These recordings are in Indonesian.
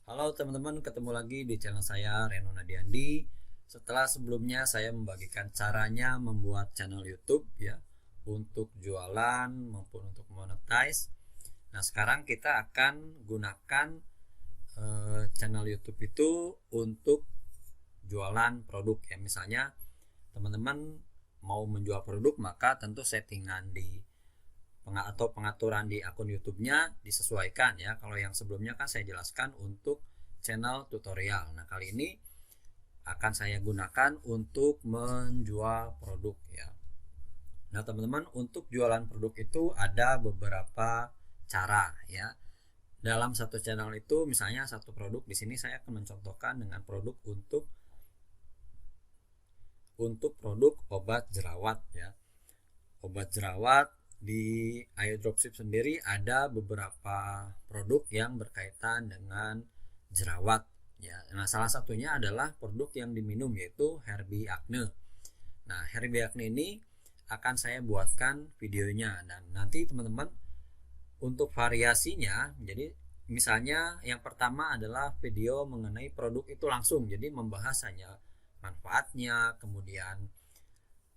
Halo teman-teman, ketemu lagi di channel saya Reno Nadiandi. Setelah sebelumnya saya membagikan caranya membuat channel YouTube ya untuk jualan maupun untuk monetize. Nah, sekarang kita akan gunakan channel YouTube itu untuk jualan produk ya. Misalnya teman-teman mau menjual produk, maka tentu settingan di atau pengaturan di akun YouTube-nya disesuaikan ya. Kalau yang sebelumnya kan saya jelaskan untuk channel tutorial. Nah, kali ini akan saya gunakan untuk menjual produk ya. Nah, teman-teman, untuk jualan produk itu ada beberapa cara ya. Dalam satu channel itu misalnya satu produk, di sini saya akan mencontohkan dengan produk untuk produk obat jerawat ya. Obat jerawat di Ayo Dropship sendiri ada beberapa produk yang berkaitan dengan jerawat ya. Nah, salah satunya adalah produk yang diminum yaitu Herbie Acne. Nah, Herbie Acne ini akan saya buatkan videonya dan nanti teman-teman untuk variasinya, jadi misalnya yang pertama adalah video mengenai produk itu langsung, jadi membahas hanya manfaatnya, kemudian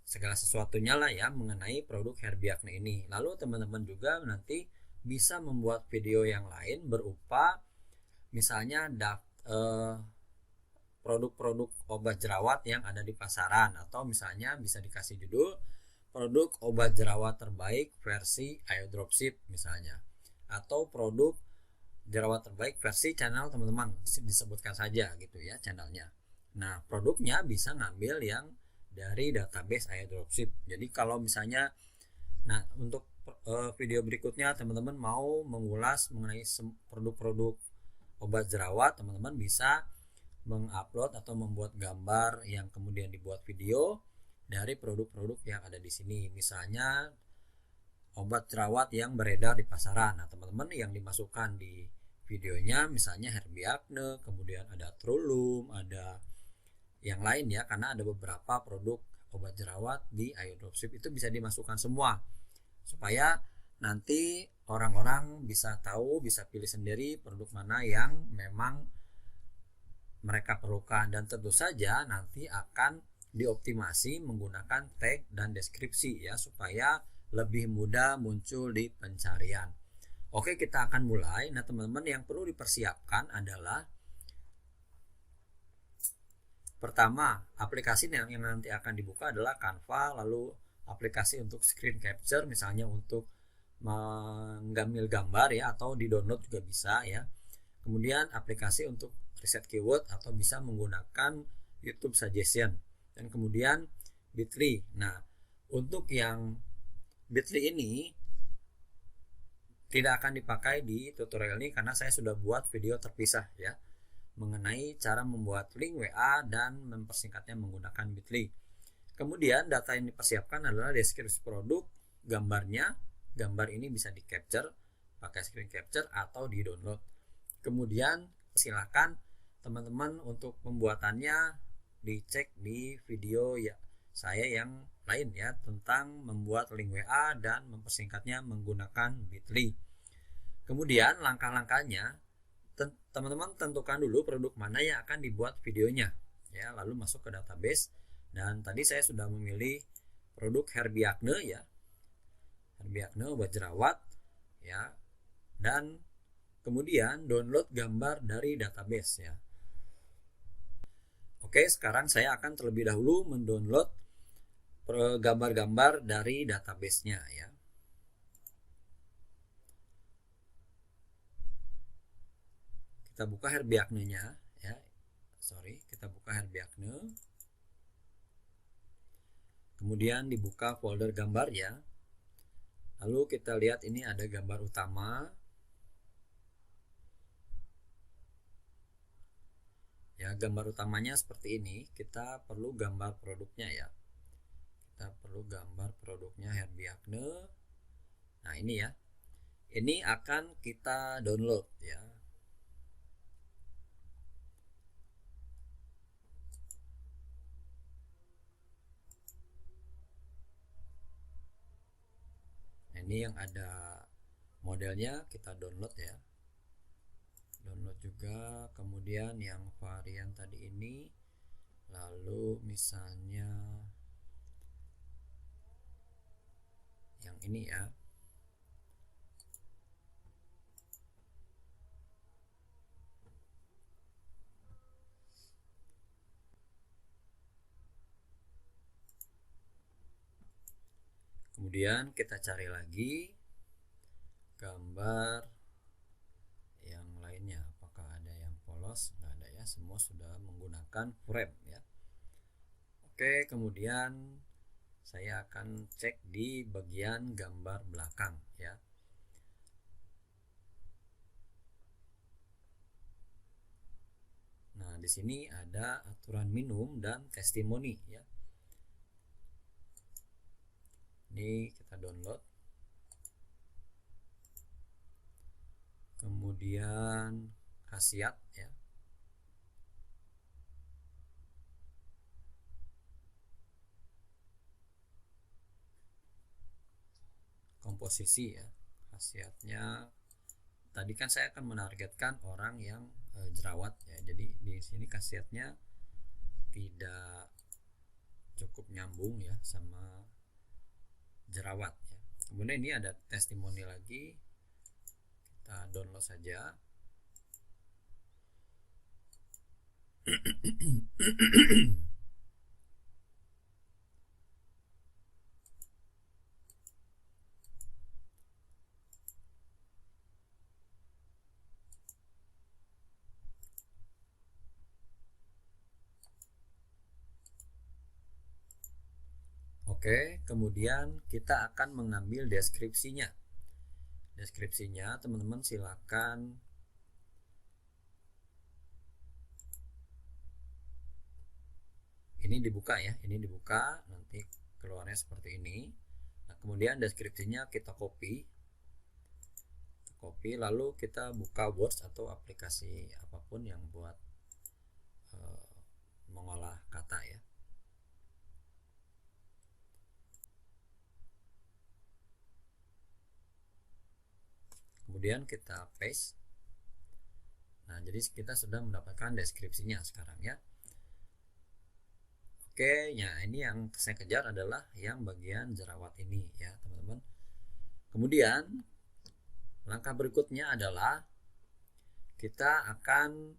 segala sesuatunya lah ya mengenai produk Herbie Acne ini. Lalu teman-teman juga nanti bisa membuat video yang lain berupa misalnya produk-produk obat jerawat yang ada di pasaran, atau misalnya bisa dikasih judul produk obat jerawat terbaik versi Ayo Dropship misalnya, atau produk jerawat terbaik versi channel teman-teman, disebutkan saja gitu ya channelnya. Nah, produknya bisa ngambil yang dari database Ayo Dropship. Jadi kalau misalnya, nah untuk video berikutnya teman-teman mau mengulas mengenai produk-produk obat jerawat, teman-teman bisa mengupload atau membuat gambar yang kemudian dibuat video dari produk-produk yang ada di sini. Misalnya obat jerawat yang beredar di pasaran. Nah, teman-teman yang dimasukkan di videonya misalnya Herbie Acne, kemudian ada Trulum, ada yang lain ya, karena ada beberapa produk obat jerawat di Ayo Dropship itu bisa dimasukkan semua supaya nanti orang-orang bisa tahu, bisa pilih sendiri produk mana yang memang mereka perlukan, dan tentu saja nanti akan dioptimasi menggunakan tag dan deskripsi ya supaya lebih mudah muncul di pencarian. Oke, kita akan mulai. Nah, teman-teman, yang perlu dipersiapkan adalah pertama, aplikasi yang nanti akan dibuka adalah Canva, lalu aplikasi untuk screen capture misalnya untuk menggambil gambar ya, atau di download juga bisa ya. Kemudian aplikasi untuk riset keyword atau bisa menggunakan YouTube suggestion, dan kemudian Bitly. Nah, untuk yang Bitly ini tidak akan dipakai di tutorial ini karena saya sudah buat video terpisah ya mengenai cara membuat link WA dan mempersingkatnya menggunakan Bitly. Kemudian data yang dipersiapkan adalah deskripsi produk, gambarnya. Gambar ini bisa di capture pakai screen capture atau di download. Kemudian silakan teman-teman untuk pembuatannya dicek di video ya saya yang lain ya tentang membuat link WA dan mempersingkatnya menggunakan Bitly. Kemudian langkah-langkahnya, teman-teman tentukan dulu produk mana yang akan dibuat videonya ya, lalu masuk ke database, dan tadi saya sudah memilih produk Herbie Acne ya, Herbie Acne obat jerawat ya, dan kemudian download gambar dari database ya. Oke, sekarang saya akan terlebih dahulu mendownload gambar-gambar dari database-nya ya. Kita buka Herbie Acne-nya ya. Kita buka Herbie Acne. Kemudian dibuka folder gambar ya. Lalu kita lihat ini ada gambar utama. Ya, gambar utamanya seperti ini. Kita perlu gambar produknya ya. Kita perlu gambar produknya Herbie Acne. Nah, ini ya. Ini akan kita download ya. Ini yang ada modelnya, kita download ya. download juga. Kemudian yang varian tadi ini, lalu misalnya yang ini ya. Kemudian kita cari lagi gambar yang lainnya, apakah ada yang polos? Nggak ada ya, semua sudah menggunakan frame ya. Oke, kemudian saya akan cek di bagian gambar belakang ya. Nah, di sini ada aturan minimum dan testimoni ya. Ini kita download. Kemudian khasiat ya. Komposisi ya. Khasiatnya tadi kan saya akan menargetkan orang yang jerawat ya. Jadi di sini khasiatnya tidak cukup nyambung ya sama jerawat ya. Kemudian ini ada testimoni lagi, kita download saja. Oke, kemudian kita akan mengambil deskripsinya. Deskripsinya teman-teman silakan ini dibuka ya, ini dibuka, nanti keluarnya seperti ini. Nah, kemudian deskripsinya kita copy, lalu kita buka Word atau aplikasi apapun yang buat mengolah kata ya. Kemudian kita paste. Nah, jadi kita sudah mendapatkan deskripsinya sekarang ya. Oke, ya ini yang saya kejar adalah yang bagian jerawat ini ya, teman-teman. Kemudian langkah berikutnya adalah kita akan,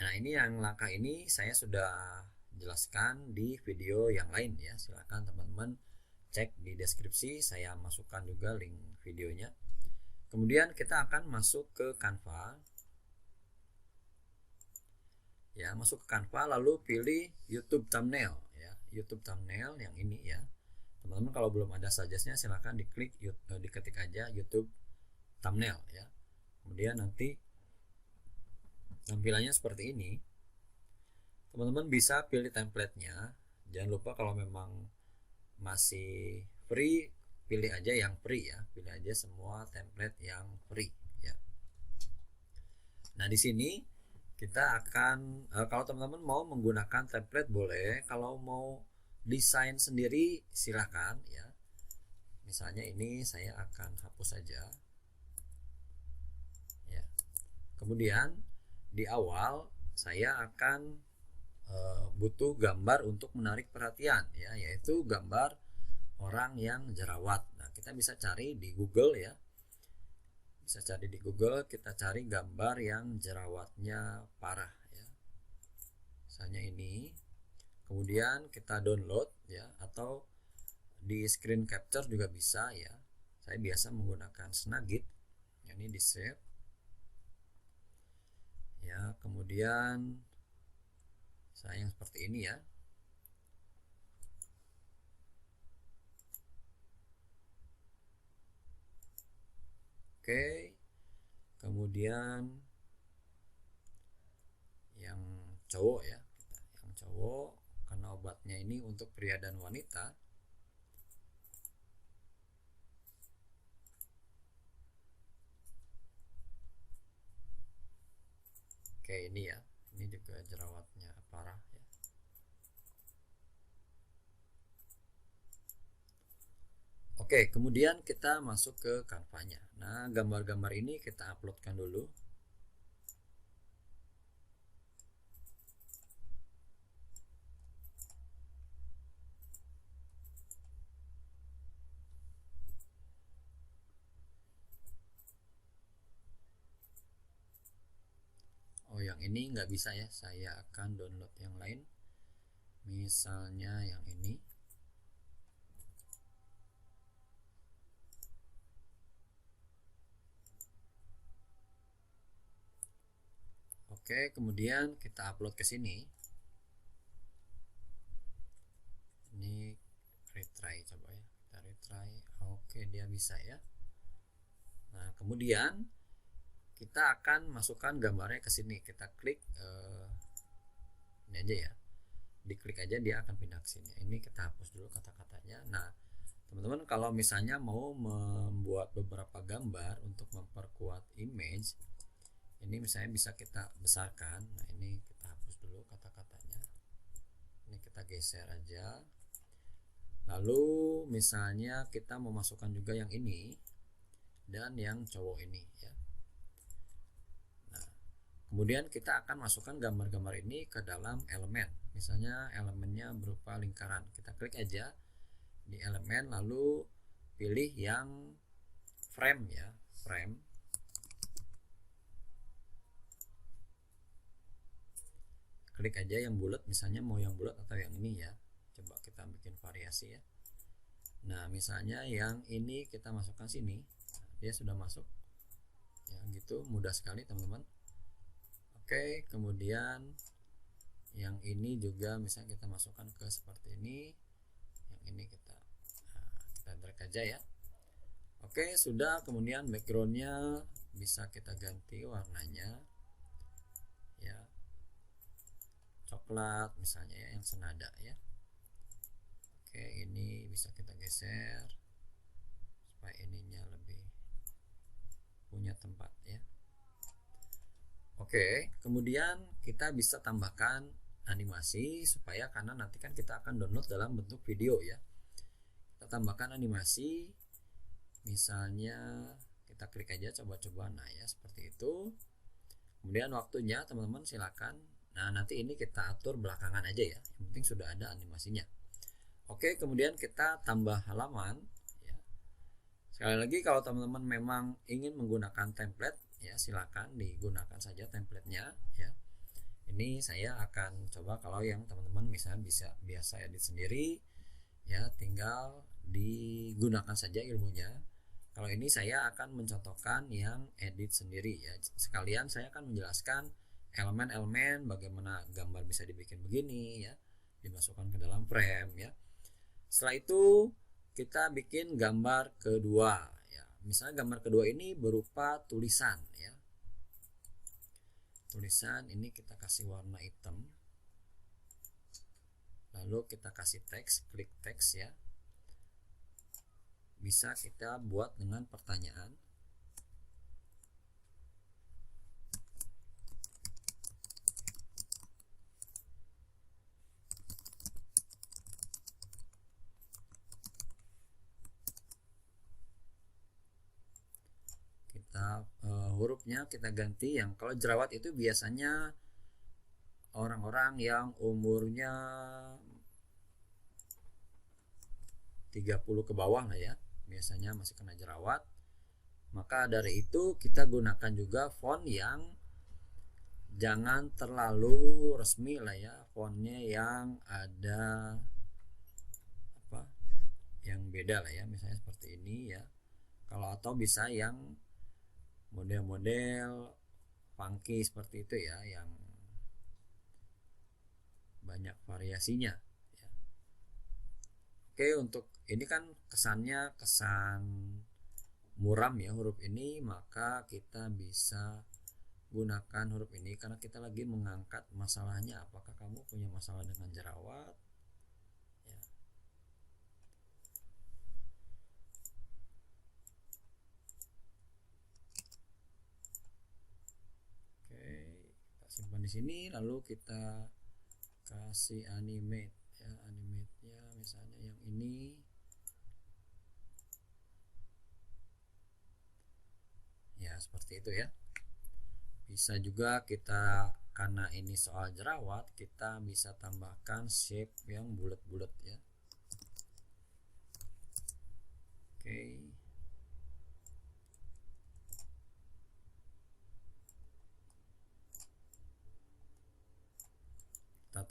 nah ini yang langkah ini saya sudah jelaskan di video yang lain ya. Silakan teman-teman cek di deskripsi, saya masukkan juga link videonya. Kemudian kita akan masuk ke Canva ya, masuk ke Canva lalu pilih YouTube thumbnail ya, YouTube thumbnail yang ini ya. Teman-teman kalau belum ada suggestnya silahkan diklik, diketik aja YouTube thumbnail ya. Kemudian nanti tampilannya seperti ini. Teman-teman bisa pilih templatenya. Jangan lupa kalau memang masih free, pilih aja yang free ya, pilih aja semua template yang free ya. Nah, di sini kita akan kalau teman-teman mau menggunakan template boleh, kalau mau desain sendiri silahkan ya. Misalnya ini saya akan hapus saja ya. Kemudian di awal saya akan butuh gambar untuk menarik perhatian ya, yaitu gambar orang yang jerawat. Nah, kita bisa cari di Google ya. Bisa cari di Google, kita cari gambar yang jerawatnya parah ya. Misalnya ini. Kemudian kita download ya, atau di screen capture juga bisa ya. Saya biasa menggunakan Snagit. Ini di save. Ya, kemudian saya yang seperti ini ya. Oke, kemudian yang cowok ya, yang cowok karena obatnya ini untuk pria dan wanita. Oke, ini ya, ini juga jerawatnya parah ya. Oke, kemudian kita masuk ke Canva-nya. Nah, gambar-gambar ini kita uploadkan dulu. yang ini nggak bisa ya, saya akan download yang lain, misalnya yang ini. Oke, kemudian kita upload ke sini. Ini retry, coba ya, kita retry. Oke, dia bisa ya. Nah, kemudian kita akan masukkan gambarnya ke sini. Kita klik ini aja ya, diklik aja dia akan pindah ke sini. Ini kita hapus dulu kata-katanya. Nah, teman-teman kalau misalnya mau membuat beberapa gambar untuk memperkuat image, ini misalnya bisa kita besarkan. Nah, ini kita hapus dulu kata-katanya. Ini kita geser aja. Lalu misalnya kita memasukkan juga yang ini dan yang cowok ini ya. Nah, kemudian kita akan masukkan gambar-gambar ini ke dalam elemen. Misalnya elemennya berupa lingkaran. Kita klik aja di elemen, lalu pilih yang frame ya, frame. Klik aja yang bulat, misalnya mau yang bulat atau yang ini ya. Coba kita bikin variasi ya. Nah, misalnya yang ini kita masukkan sini. Nah, dia sudah masuk. Ya, gitu, mudah sekali teman-teman. Oke, kemudian yang ini juga misalnya kita masukkan ke seperti ini. Yang ini kita drag aja ya. Oke, sudah. Kemudian backgroundnya bisa kita ganti warnanya ya, coklat misalnya ya, yang senada ya. Oke, ini bisa kita geser supaya ininya lebih punya tempat ya. Oke, kemudian kita bisa tambahkan animasi supaya, karena nanti kan kita akan download dalam bentuk video ya. Kita tambahkan animasi, misalnya kita klik aja coba-coba. Nah ya, seperti itu. Kemudian waktunya teman-teman silakan. Nah, nanti ini kita atur belakangan aja ya, yang penting sudah ada animasinya. Oke, kemudian kita tambah halaman ya. Sekali lagi, kalau teman-teman memang ingin menggunakan template ya, silakan digunakan saja templatenya ya. Ini saya akan coba kalau yang teman-teman misalnya bisa biasa edit sendiri ya, tinggal digunakan saja ilmunya. Kalau ini saya akan mencontohkan yang edit sendiri ya. Sekalian saya akan menjelaskan elemen-elemen bagaimana gambar bisa dibikin begini ya, dimasukkan ke dalam frame ya. Setelah itu kita bikin gambar kedua ya. Misalnya gambar kedua ini berupa tulisan ya. Tulisan ini kita kasih warna hitam. Lalu kita kasih teks, klik teks ya. Bisa kita buat dengan pertanyaan. Hurufnya kita ganti, yang kalau jerawat itu biasanya orang-orang yang umurnya 30 ke bawah lah ya, biasanya masih kena jerawat. Maka dari itu kita gunakan juga font yang jangan terlalu resmi lah ya, fontnya yang ada apa, yang beda lah ya, misalnya seperti ini ya. Kalau atau bisa yang model-model funky seperti itu ya, yang banyak variasinya ya. Oke, untuk ini kan kesannya kesan muram ya huruf ini, maka kita bisa gunakan huruf ini karena kita lagi mengangkat masalahnya, apakah kamu punya masalah dengan jerawat ya. Oke, kita simpan di sini, lalu kita kasih animate ya, animate-nya misalnya yang ini ya, seperti itu ya. Bisa juga kita, karena ini soal jerawat, kita bisa tambahkan shape yang bulat-bulat ya. Oke.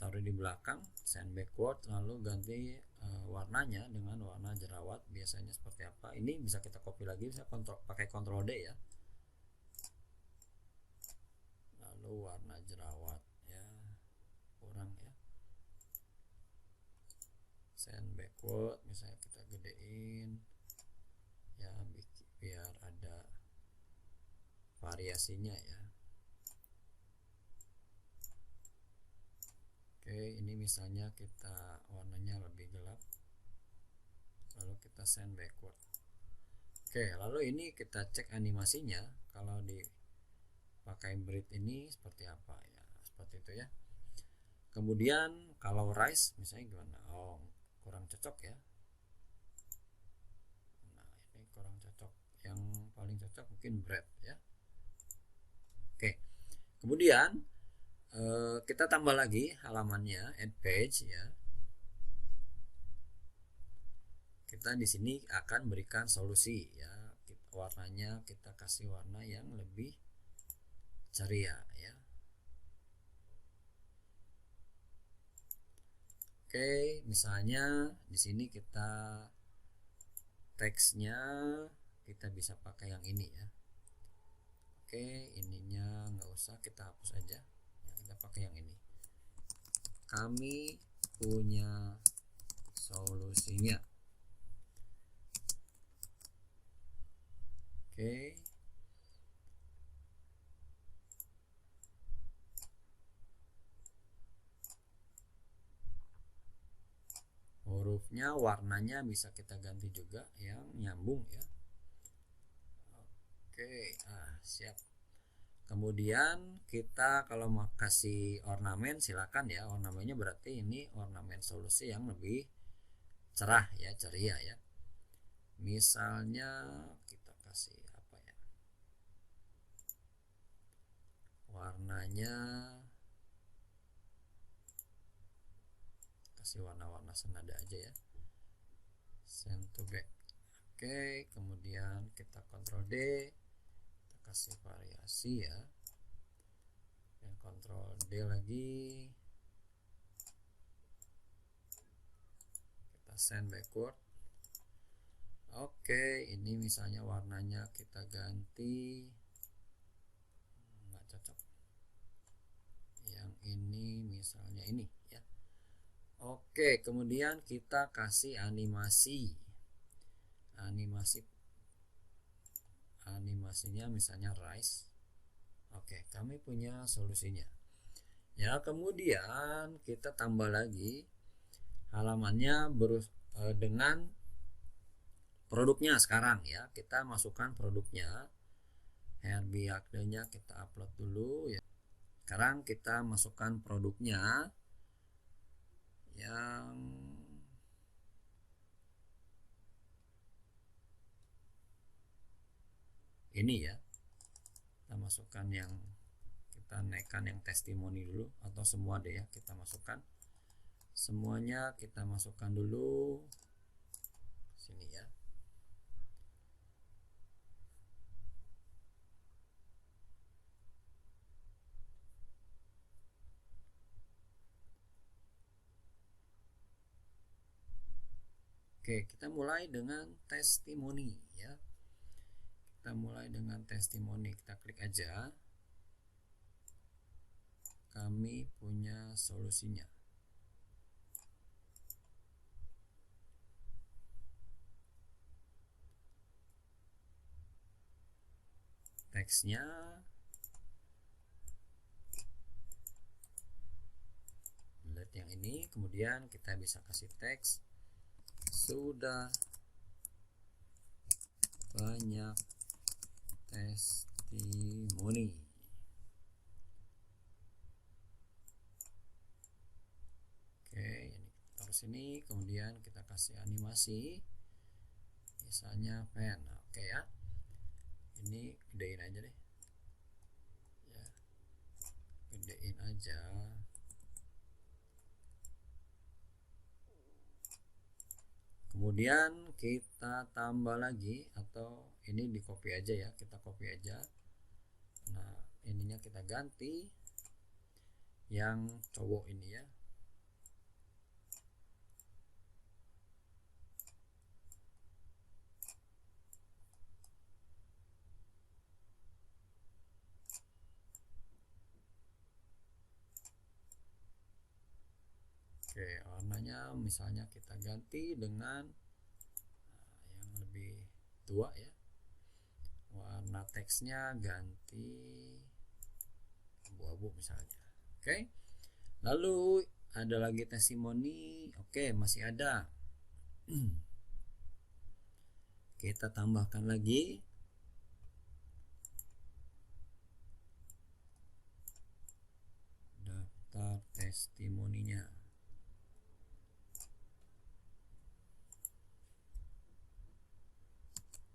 taruh di belakang, send backward, lalu ganti warnanya dengan warna jerawat biasanya seperti apa. Ini bisa kita copy lagi, bisa pakai Ctrl D ya. Lalu warna jerawat ya, kurang ya, send backward, misalnya kita gedein ya, biar ada variasinya ya. Oke, ini misalnya kita warnanya lebih gelap, lalu kita send backward. Oke, lalu ini kita cek animasinya, kalau dipakai breed ini seperti apa ya, seperti itu ya. Kemudian kalau rise misalnya gimana? Oh, kurang cocok ya. Nah, ini kurang cocok, yang paling cocok mungkin bread ya. Oke, kemudian kita tambah lagi halamannya, add page ya. Kita di sini akan berikan solusi ya. Warnanya kita kasih warna yang lebih ceria ya. Oke, misalnya di sini kita teksnya kita bisa pakai yang ini ya. Oke, ininya nggak usah, kita hapus aja. Kita pakai yang ini. Kami punya solusinya. Oke. Hurufnya, warnanya bisa kita ganti juga yang nyambung ya. Oke, siap. Kemudian kita kalau mau kasih ornamen silakan ya. Ornamennya berarti ini ornamen solusi yang lebih cerah ya, ceria ya. Misalnya kita kasih apa ya, warnanya kasih warna-warna senada aja ya, send to back. Oke, kemudian kita Ctrl D, kita kasih variasi ya, dan Ctrl D lagi, kita send backward. Oke, ini misalnya warnanya kita ganti, nggak cocok, yang ini misalnya ini ya. Oke, kemudian kita kasih animasinya misalnya rise. Oke, kami punya solusinya ya. Kemudian kita tambah lagi halamannya dengan produknya sekarang ya. Kita masukkan produknya, Herbie-nya kita upload dulu ya. Sekarang kita masukkan produknya yang ini ya. Kita masukkan yang, kita naikkan yang testimoni dulu, atau semua deh ya, kita masukkan semuanya, kita masukkan dulu sini ya. Oke, kita mulai dengan testimoni ya. Kita mulai dengan testimoni, kita klik aja. Kami punya solusinya. Teksnya lihat yang ini, kemudian kita bisa kasih teks, sudah banyak testimoni. Oke, ini taruh sini, kemudian kita kasih animasi, misalnya pen. Oke ya, ini gedein aja deh ya, gedein aja. Kemudian kita tambah lagi, atau ini di copy aja ya, kita copy aja. Nah, ininya kita ganti yang cowok ini ya. Oke, warnanya misalnya kita ganti dengan yang lebih tua ya. Warna teksnya ganti abu-abu misalnya. Oke. Lalu ada lagi testimoni. Oke, masih ada. Kita tambahkan lagi daftar testimoninya.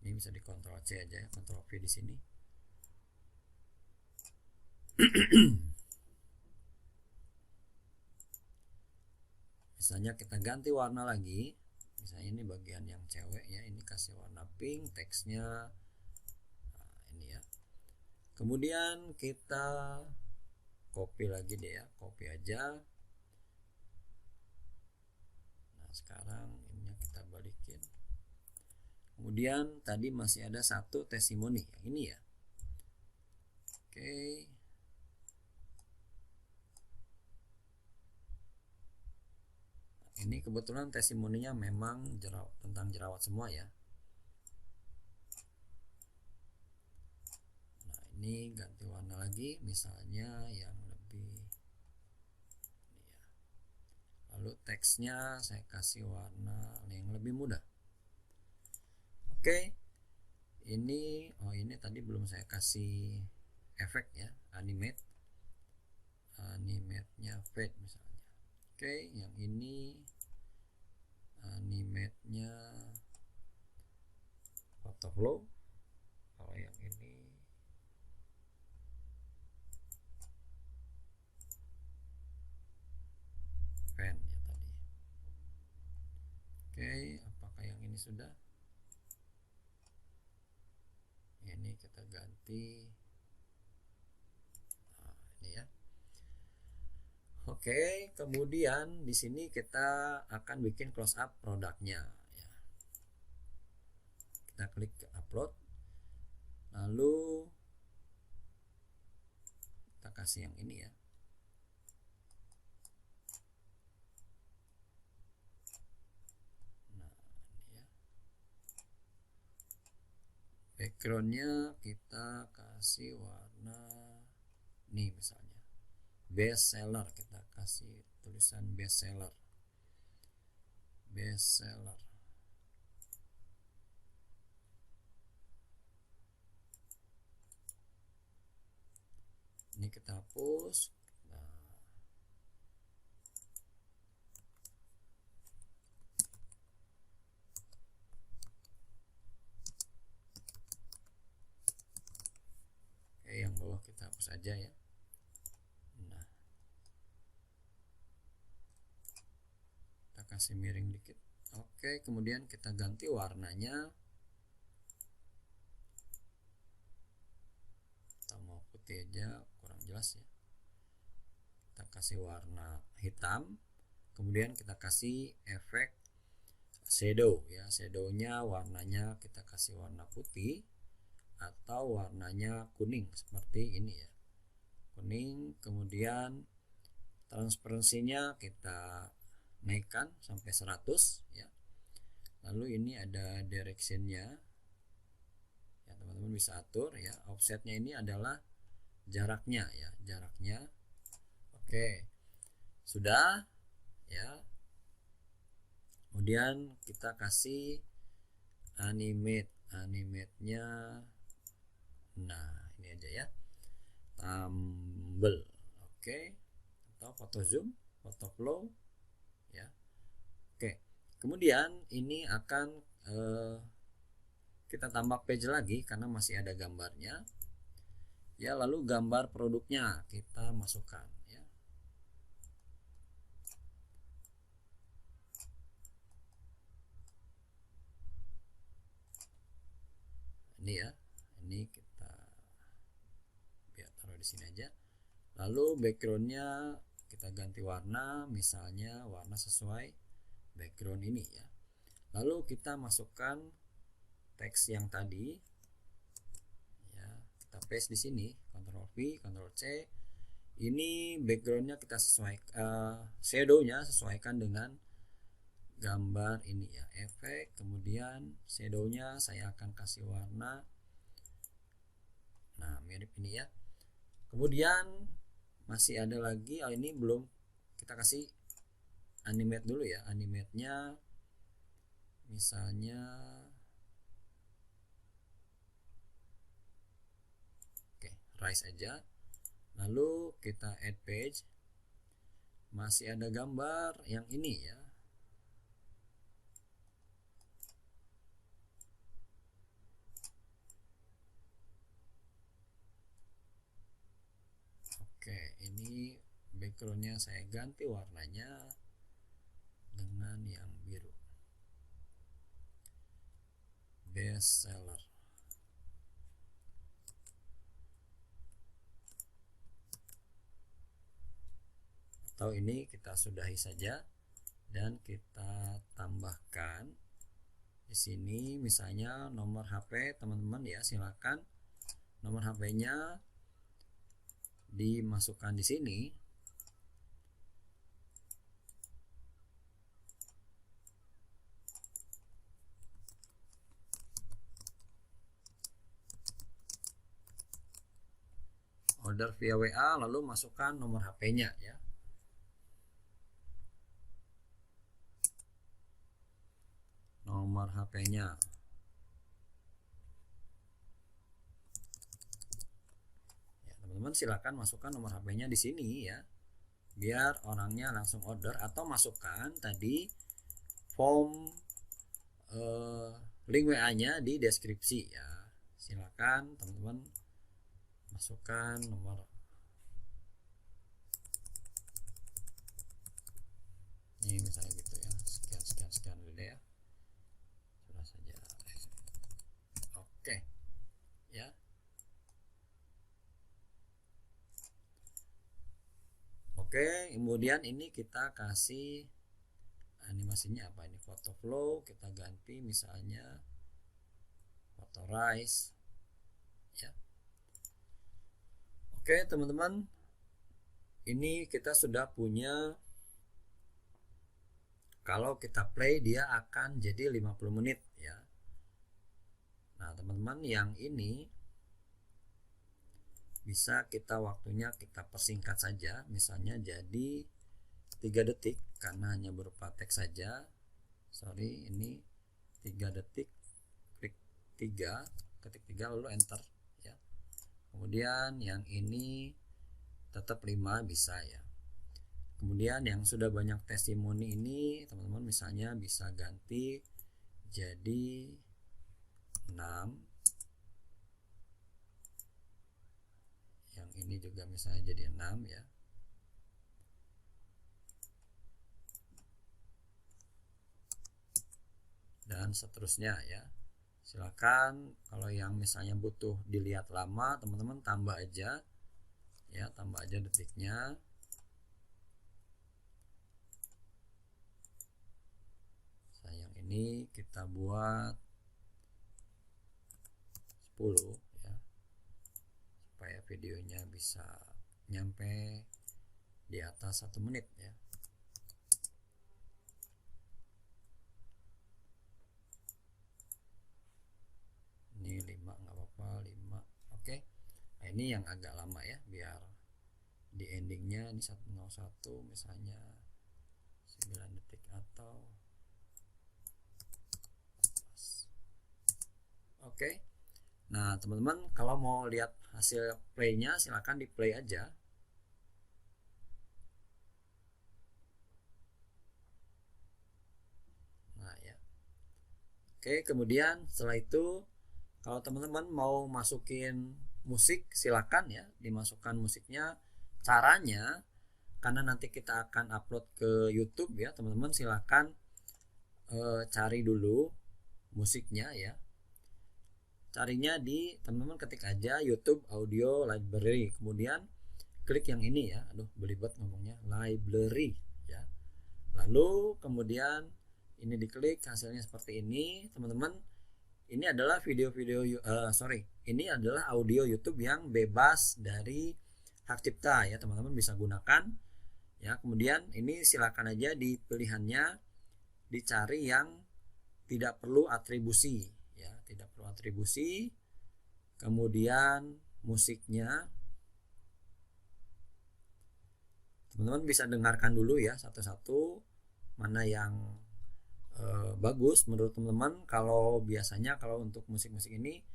Ini bisa di Ctrl C aja ya, Ctrl V di sini. Misalnya kita ganti warna lagi. Misalnya ini bagian yang cewek ya, ini kasih warna pink, teksnya ini ya. Kemudian kita copy lagi deh ya, copy aja. Nah sekarang ini kita balikin. Kemudian tadi masih ada satu testimoni yang ini ya. Oke. Ini kebetulan testimoninya memang tentang jerawat semua ya. Nah ini ganti warna lagi, misalnya yang lebih ini ya. Lalu teksnya saya kasih warna yang lebih mudah. Oke. Ini tadi belum saya kasih efek ya, animate-nya fade misalnya. Oke, yang ini animate-nya photo flow. Kalau yang ini pen ya tadi. Oke, apakah yang ini sudah? Ini kita ganti. Nah, ini ya. Oke, kemudian di sini kita akan bikin close up produknya ya. Kita klik ke upload. Lalu kita kasih yang ini ya. Nah, ini ya. Backgroundnya kita kasih warna nih misalnya best seller, kita kasih tulisan best seller. Ini kita hapus. Nah, oke, yang bawah kita hapus aja ya. Nah, kita kasih miring dikit. Oke, kemudian kita ganti warnanya. Kita mau putih aja, kurang jelas ya. Kita kasih warna hitam. Kemudian kita kasih efek shadow ya. Shadownya warnanya kita kasih warna putih atau warnanya kuning seperti ini ya. Kuning, kemudian transparansinya kita naikkan sampai 100 ya. Lalu ini ada directionnya ya, teman-teman bisa atur ya. Offsetnya ini adalah jaraknya ya, jaraknya. Oke, sudah ya. Kemudian kita kasih animate-nya. Nah ini aja ya, tumble. Oke, atau photo zoom, photo flow ya. Oke, kemudian ini akan kita tambah page lagi karena masih ada gambarnya ya. Lalu gambar produknya kita masukkan ya. Ini ya, ini kita biar taruh di sini aja. Lalu backgroundnya kita ganti warna, misalnya warna sesuai background ini ya. Lalu kita masukkan teks yang tadi ya, kita paste di sini, Ctrl V, Ctrl C. Ini backgroundnya kita sesuaikan, shadownya sesuaikan dengan gambar ini ya, efek. Kemudian shadownya saya akan kasih warna, nah mirip ini ya. Kemudian masih ada lagi, ini belum kita kasih animate dulu ya. Animate-nya misalnya rise aja, lalu kita add page. Masih ada gambar yang ini ya, oke. Ini backgroundnya saya ganti warnanya dengan yang biru, best seller. Atau ini kita sudahi saja dan kita tambahkan di sini misalnya nomor HP teman-teman ya, silakan nomor HP-nya dimasukkan di sini. Order via WA, lalu masukkan nomor HP-nya ya. Nomor HP-nya. Ya, teman-teman silakan masukkan nomor HP-nya di sini ya, biar orangnya langsung order, atau masukkan tadi form link WA-nya di deskripsi ya. Silakan teman-teman masukkan nomor ini misalnya gitu ya, sekian dulu ya, sudah saja. Oke ya. Oke, kemudian ini kita kasih animasinya apa, ini photo flow, kita ganti misalnya photo rise ya. Oke teman-teman, ini kita sudah punya. Kalau kita play dia akan jadi 50 menit ya. Nah teman-teman, yang ini bisa kita waktunya kita persingkat saja, misalnya jadi 3 detik karena hanya berupa teks saja. Sorry, ini 3 detik, klik 3, ketik 3 lalu enter ya. Kemudian yang ini tetap 5 bisa ya. Kemudian yang sudah banyak testimoni ini teman-teman misalnya bisa ganti jadi 6. Yang ini juga misalnya jadi 6 ya. Dan seterusnya ya. Silakan kalau yang misalnya butuh dilihat lama, teman-teman tambah aja ya, tambah aja detiknya. Sayang ini kita buat 10 ya, supaya videonya bisa nyampe di atas 1 menit ya. Ini 5 nggak apa-apa, 5. Oke. Nah, ini yang agak lama ya, biar di endingnya ini 101 misalnya 9 detik atau oke. Nah teman-teman, kalau mau lihat hasil playnya silahkan di play aja. Nah ya. Oke, kemudian setelah itu kalau teman-teman mau masukin musik silakan ya, dimasukkan musiknya. Caranya karena nanti kita akan upload ke YouTube ya, teman-teman silakan cari dulu musiknya ya. Carinya di, teman-teman ketik aja YouTube Audio Library, kemudian klik yang ini ya, aduh belibet ngomongnya, library ya. Lalu kemudian ini diklik, hasilnya seperti ini teman-teman. Ini adalah video-video ini adalah audio YouTube yang bebas dari hak cipta ya, teman-teman bisa gunakan ya. Kemudian ini silakan aja di pilihannya dicari yang tidak perlu atribusi ya, tidak perlu atribusi. Kemudian musiknya teman-teman bisa dengarkan dulu ya satu-satu mana yang bagus menurut teman-teman. Kalau biasanya kalau untuk musik-musik ini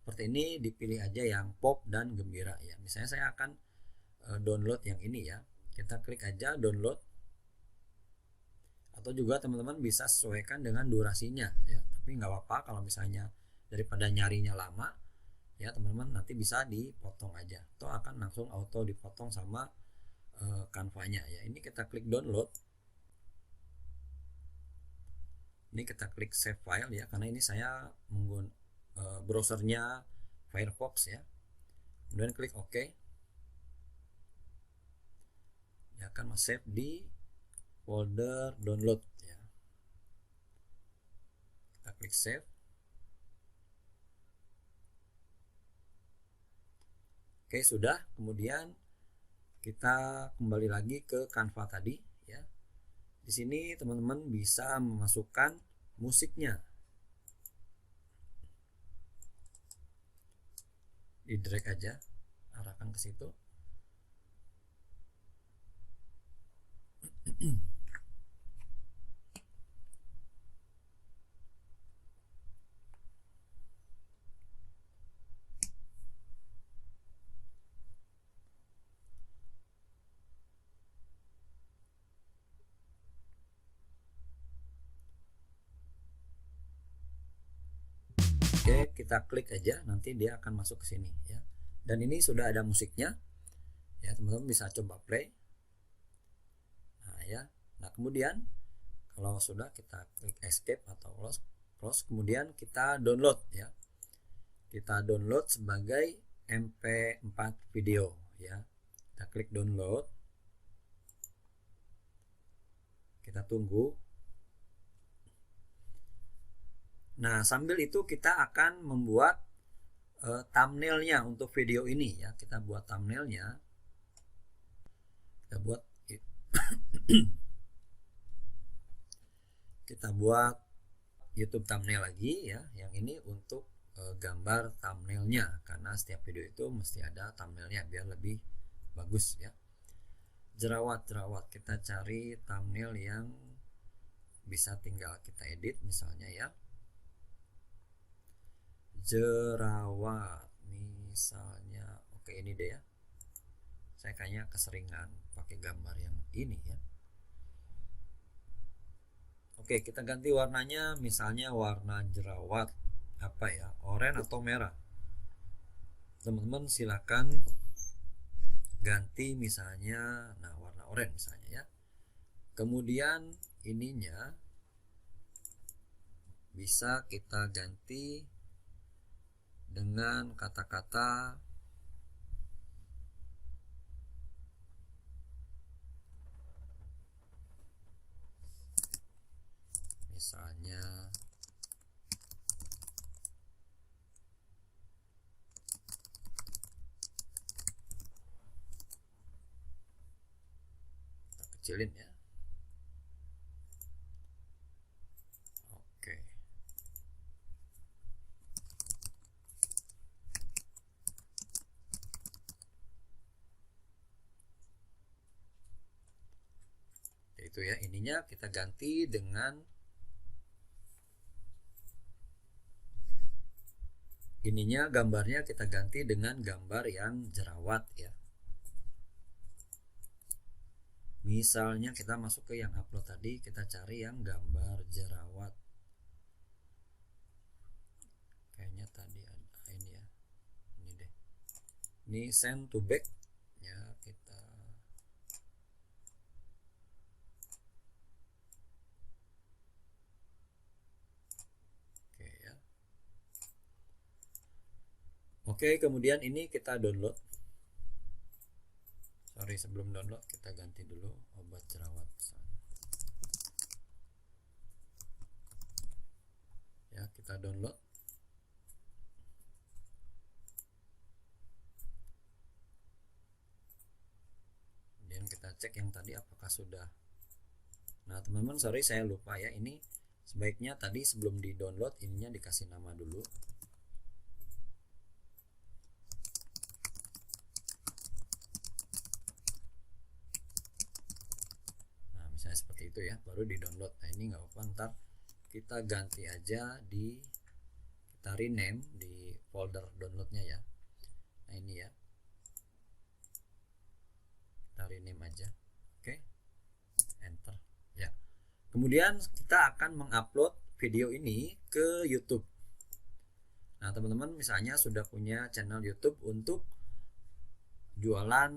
seperti ini, dipilih aja yang pop dan gembira ya. Misalnya saya akan download yang ini ya, kita klik aja download, atau juga teman-teman bisa sesuaikan dengan durasinya ya, tapi nggak apa-apa kalau misalnya daripada nyarinya lama ya, teman-teman nanti bisa dipotong aja atau akan langsung auto dipotong sama Canva-nya ya. Ini kita klik download, ini kita klik save file ya, karena ini saya menggunakan browsernya Firefox ya. Kemudian klik OK, ya akan save di folder download ya. Kita klik save. Oke, sudah. Kemudian kita kembali lagi ke Canva tadi ya. Di sini teman-teman bisa memasukkan musiknya, di drag aja, arahkan ke situ. Oke, kita klik aja, nanti dia akan masuk ke sini ya. Dan ini sudah ada musiknya ya, teman-teman bisa coba play. Nah ya, nah kemudian kalau sudah kita klik escape atau close, kemudian kita download ya. Kita download sebagai MP4 video ya. Kita klik download, kita tunggu. Nah, sambil itu kita akan membuat thumbnailnya untuk video ini ya. Kita buat thumbnailnya, kita buat kita buat YouTube thumbnail lagi ya. Yang ini untuk gambar thumbnailnya, karena setiap video itu mesti ada thumbnailnya biar lebih bagus ya. Jerawat, kita cari thumbnail yang bisa tinggal kita edit misalnya ya. Jerawat misalnya, oke ini deh ya, saya kayaknya keseringan pakai gambar yang ini ya. Oke, kita ganti warnanya, misalnya warna jerawat apa ya, oranye atau merah. Teman-teman silakan ganti misalnya, nah warna oranye misalnya ya. Kemudian ininya bisa kita ganti dengan kata-kata misalnya kita kecilin ya. Oke. Itu ya, ininya kita ganti dengan ininya, gambarnya kita ganti dengan gambar yang jerawat ya. Misalnya kita masuk ke yang upload tadi, kita cari yang gambar jerawat. Kayaknya tadi ada ini ya. Ini deh. Ini send to back ya, kita oke ya. Oke, kemudian ini kita download. Sorry, sebelum download kita ganti dulu obat jerawat ya. Kita download. Kemudian kita cek yang tadi apakah sudah. Nah teman-teman, sorry saya lupa ya, ini sebaiknya tadi sebelum di download ininya dikasih nama dulu. Nah misalnya seperti itu ya, baru di download. Nah ini nggak apa-apa, ntar kita ganti aja kita rename di folder downloadnya ya. Nah ini ya, kita rename aja. Oke, enter ya. Kemudian kita akan mengupload video ini ke YouTube. Nah teman-teman misalnya sudah punya channel YouTube untuk jualan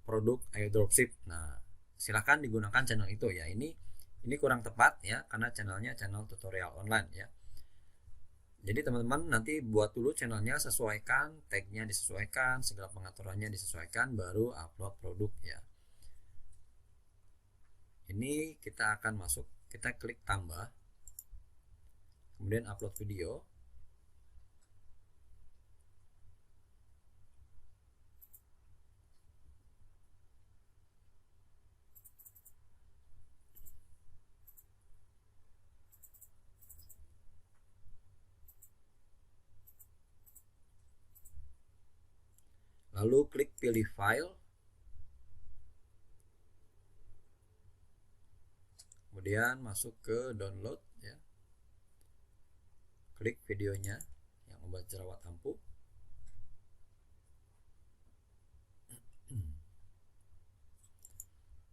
produk Ayo Dropship, nah silahkan digunakan channel itu ya. Ini kurang tepat ya, karena channelnya channel tutorial online ya. Jadi teman-teman nanti buat dulu channelnya, sesuaikan tagnya, disesuaikan segala pengaturannya, disesuaikan, baru upload produk ya. Ini kita akan masuk, kita klik tambah, kemudian upload video. Lalu klik pilih file, kemudian masuk ke download ya, klik videonya yang obat jerawat ampuh.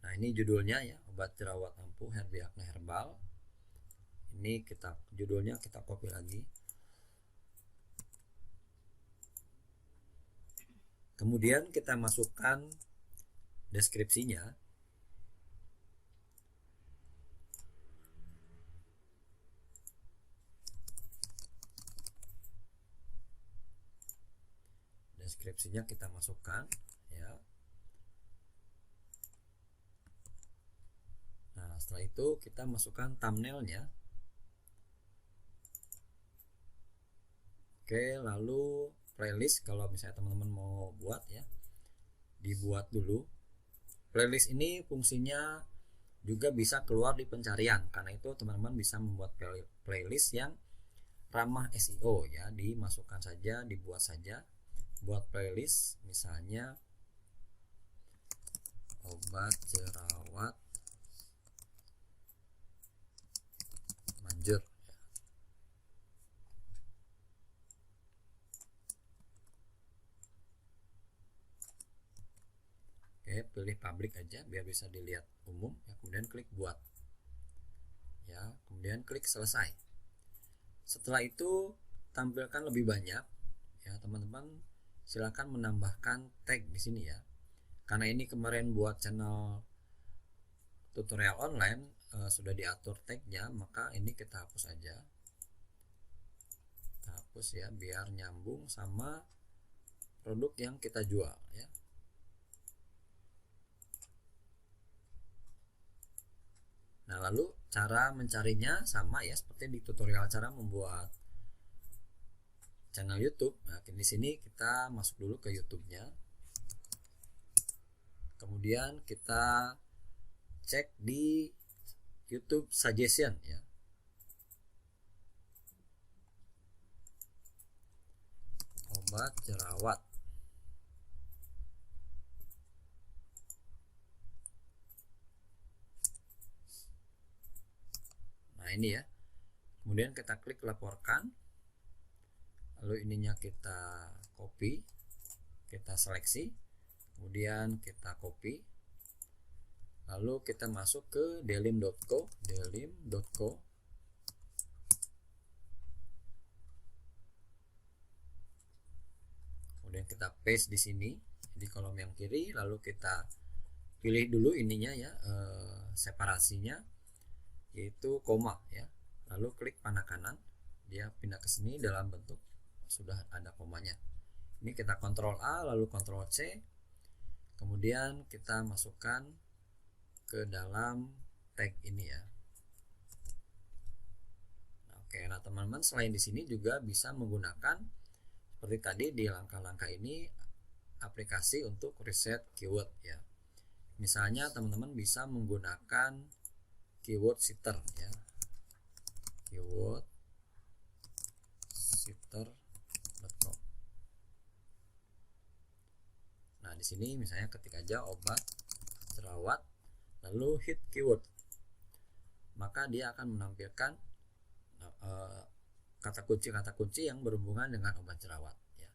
Nah ini judulnya ya, obat jerawat ampuh Herbie Acne Herbal. Ini judulnya kita copy lagi. Kemudian kita masukkan deskripsinya. Deskripsinya kita masukkan ya. Nah setelah itu kita masukkan thumbnailnya. Oke, lalu playlist, kalau misalnya teman-teman mau buat ya, dibuat dulu. Playlist ini fungsinya juga bisa keluar di pencarian, karena itu teman-teman bisa membuat playlist yang ramah SEO ya. Dimasukkan saja, dibuat saja, buat playlist misalnya obat jerawat manjur. Oke, pilih publik aja biar bisa dilihat umum ya, kemudian klik buat ya, kemudian klik selesai. Setelah itu tampilkan lebih banyak ya, teman-teman silakan menambahkan tag di sini ya, karena ini kemarin buat channel tutorial online sudah diatur tagnya, maka ini kita hapus aja, kita hapus ya biar nyambung sama produk yang kita jual ya. Nah lalu cara mencarinya sama ya seperti di tutorial cara membuat channel YouTube. Nah di sini kita masuk dulu ke YouTube-nya, kemudian kita cek di YouTube suggestion ya. Obat jerawat. Nah ini ya, kemudian kita klik laporkan, lalu ininya kita copy, kita seleksi, kemudian kita copy, lalu kita masuk ke delim.co, kemudian kita paste di sini di kolom yang kiri, lalu kita pilih dulu ininya ya, separasinya yaitu koma ya, lalu klik panah kanan, dia pindah ke sini dalam bentuk sudah ada komanya. Ini kita Ctrl A lalu Ctrl C, kemudian kita masukkan ke dalam tag ini ya. Nah, oke, nah teman-teman selain di sini juga bisa menggunakan seperti tadi di langkah-langkah ini aplikasi untuk riset keyword ya. Misalnya teman-teman bisa menggunakan keyword shifter ya, keyword shifter.com. Nah, di sini misalnya ketik aja obat jerawat lalu hit keyword, maka dia akan menampilkan kata kunci yang berhubungan dengan obat jerawat ya.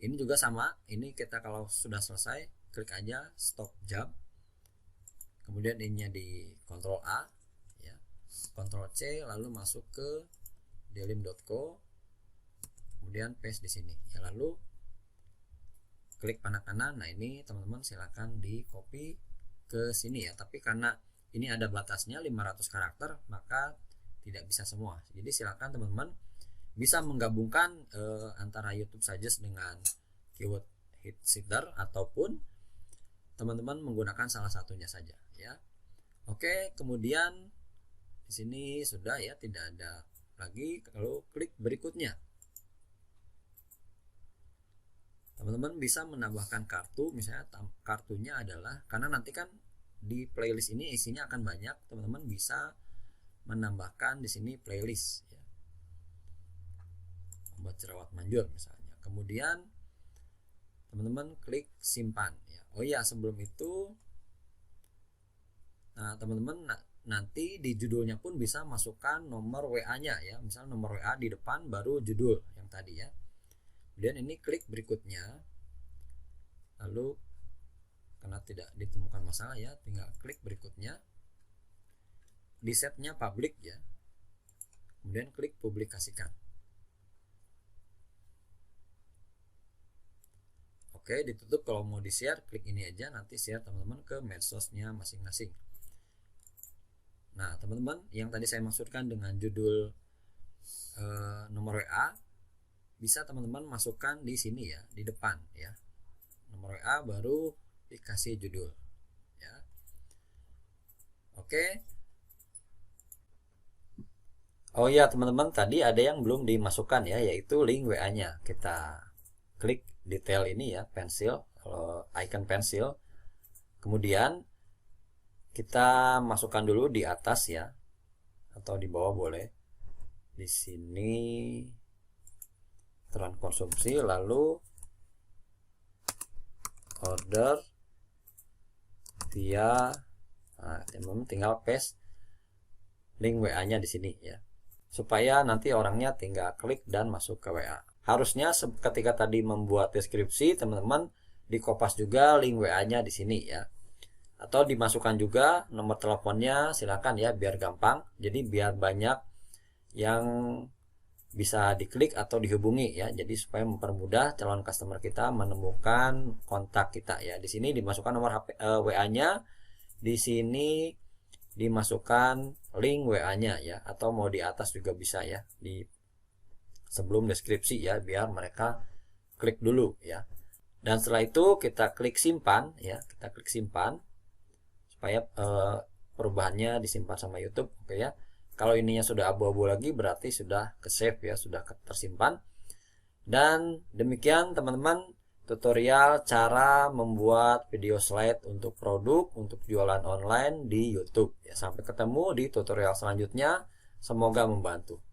Ini juga sama, ini kita kalau sudah selesai klik aja stop jam, kemudian ininya di Ctrl A ya, Ctrl C, lalu masuk ke delim.co, kemudian paste di sini ya, lalu klik panah kanan. Nah, ini teman-teman silakan di copy ke sini ya, tapi karena ini ada batasnya 500 karakter maka tidak bisa semua, jadi silakan teman-teman bisa menggabungkan antara YouTube Suggest dengan keyword hit shifter ataupun teman-teman menggunakan salah satunya saja ya. Oke, kemudian di sini sudah ya, tidak ada lagi. Lalu klik berikutnya. Teman-teman bisa menambahkan kartu, misalnya kartunya adalah, karena nanti kan di playlist ini isinya akan banyak, teman-teman bisa menambahkan di sini playlist ya, obat jerawat manjur misalnya. Kemudian teman-teman klik simpan ya. Oh iya, sebelum itu teman-teman nanti di judulnya pun bisa masukkan nomor WA-nya ya, misal nomor WA di depan baru judul yang tadi ya. Kemudian ini klik berikutnya, lalu karena tidak ditemukan masalah ya, tinggal klik berikutnya, di setnya public ya, kemudian klik publikasikan. Oke, ditutup. Kalau mau di share klik ini aja, nanti share teman-teman ke medsosnya masing-masing. Nah, teman-teman, yang tadi saya maksudkan dengan judul nomor WA bisa teman-teman masukkan di sini ya, di depan ya, nomor WA baru dikasih judul ya. Oke. Oh ya teman-teman, tadi ada yang belum dimasukkan ya, yaitu link WA-nya. Kita klik detail ini ya, pensil, icon pensil. Kemudian kita masukkan dulu di atas ya, atau di bawah boleh. Di sini tren konsumsi, lalu order via, teman-teman tinggal paste link WA-nya di sini ya, supaya nanti orangnya tinggal klik dan masuk ke WA. Harusnya ketika tadi membuat deskripsi, teman-teman dikopas juga link WA-nya di sini ya, atau dimasukkan juga nomor teleponnya, silakan ya, biar gampang. Jadi biar banyak yang bisa diklik atau dihubungi ya, jadi supaya mempermudah calon customer kita menemukan kontak kita ya. Di sini dimasukkan nomor HP, WA-nya, di sini dimasukkan link WA-nya ya, atau mau di atas juga bisa ya, di sebelum deskripsi ya, biar mereka klik dulu ya. Dan setelah itu kita klik simpan ya, kita klik simpan supaya perubahannya disimpan sama YouTube. Oke ya. Kalau ininya sudah abu-abu lagi berarti sudah ke save ya, sudah tersimpan. Dan demikian teman-teman tutorial cara membuat video slide untuk produk untuk jualan online di YouTube ya. Sampai ketemu di tutorial selanjutnya, semoga membantu.